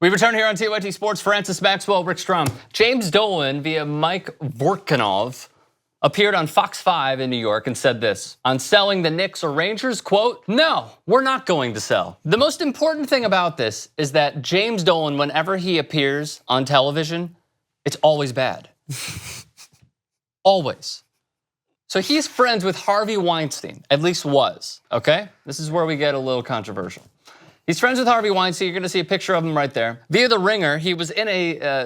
We return here on TYT Sports. Francis Maxwell, Rick Strom. James Dolan via Mike Vorkunov appeared on Fox 5 in New York and said this on selling the Knicks or Rangers, quote, "No, we're not going to sell." The most important thing about this is that James Dolan, whenever he appears on television, it's always bad. Always. So he's friends with Harvey Weinstein, at least was, okay? This is where we get a little controversial. He's friends with Harvey Weinstein. You're going to see a picture of him right there. Via The Ringer, he was in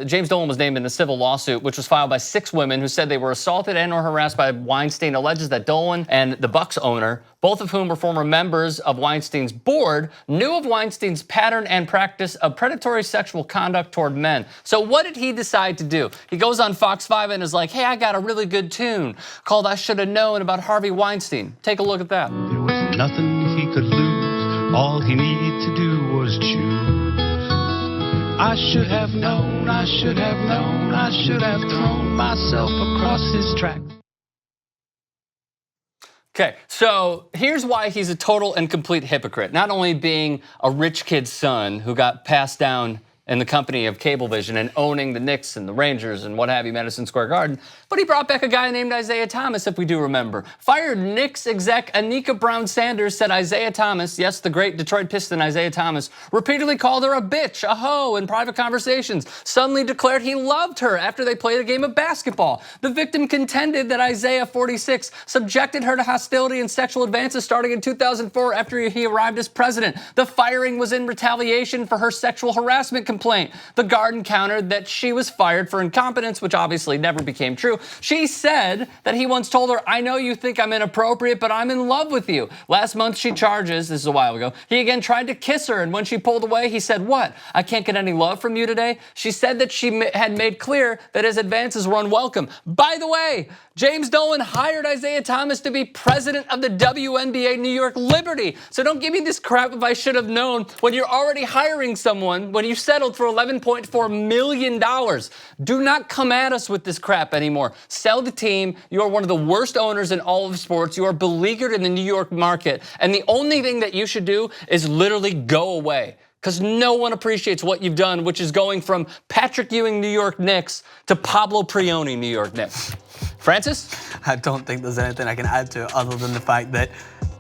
James Dolan was named in a civil lawsuit, which was filed by 6 women who said they were assaulted and or harassed by Weinstein. Alleges that Dolan and the Bucks owner, both of whom were former members of Weinstein's board, knew of Weinstein's pattern and practice of predatory sexual conduct toward men. So what did he decide to do? He goes on Fox 5 and is like, hey, I got a really good tune called I Should Have Known about Harvey Weinstein. Take a look at that. There was nothing he could lose. All he needed to do was choose. I should have known, I should have known, I should have thrown myself across his tracks. Okay, so here's why he's a total and complete hypocrite. Not only being a rich kid's son who got passed down in the company of Cablevision and owning the Knicks and the Rangers and what have you, Madison Square Garden, but he brought back a guy named Isaiah Thomas, if we do remember. Fired Knicks exec Anika Brown Sanders said Isaiah Thomas, yes, the great Detroit Piston Isaiah Thomas, repeatedly called her a bitch, a hoe in private conversations, suddenly declared he loved her after they played a game of basketball. The victim contended that Isaiah, 46, subjected her to hostility and sexual advances starting in 2004 after he arrived as president. The firing was in retaliation for her sexual harassment complaint. The Garden countered that she was fired for incompetence, which obviously never became true. She said that he once told her, I know you think I'm inappropriate, but I'm in love with you. Last month she charges, this is a while ago, he again tried to kiss her, and when she pulled away, he said, what? I can't get any love from you today? She said that she had made clear that his advances were unwelcome. By the way, James Dolan hired Isaiah Thomas to be president of the WNBA New York Liberty. So don't give me this crap if I should have known when you're already hiring someone, when you settled for $11.4 million. Do not come at us with this crap anymore. Sell the team. You are one of the worst owners in all of sports. You are beleaguered in the New York market. And the only thing that you should do is literally go away. Because no one appreciates what you've done, which is going from Patrick Ewing, New York Knicks, to Pablo Prioni, New York Knicks. Francis? I don't think there's anything I can add to it other than the fact that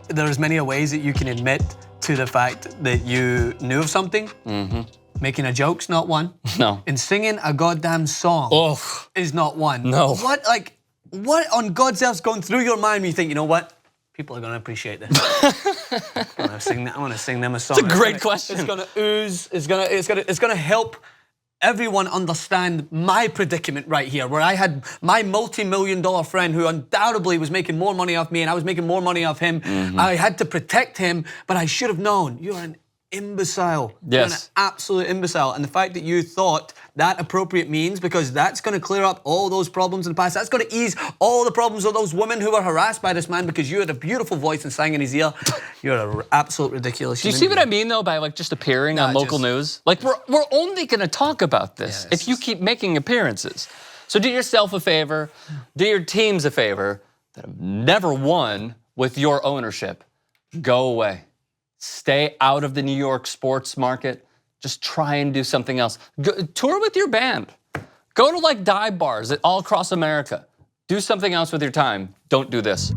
there's many ways that you can admit to the fact that you knew of something. Making a joke's not one. No. And singing a goddamn song is not one. No. What on God's earth's going through your mind when you think, you know what? People are going to appreciate this. I want to sing them a song. It's a great question. It's going to ooze. It's going to help everyone understand my predicament right here, where I had my multi-million-dollar friend who undoubtedly was making more money off me and I was making more money off him. I had to protect him, but I should have known. You're an imbecile. Yes. You're an absolute imbecile. And the fact that you thought that appropriate means, because that's going to clear up all those problems in the past. That's going to ease all the problems of those women who were harassed by this man because you had a beautiful voice and sang in his ear. You're an absolute ridiculous. Do you see what I mean, though, by like just appearing on local news? Like, we're only going to talk about this if you keep making appearances. So do yourself a favor, do your teams a favor that have never won with your ownership. Go away. Stay out of the New York sports market. Just try and do something else. Tour with your band. Go to like dive bars all across America. Do something else with your time. Don't do this.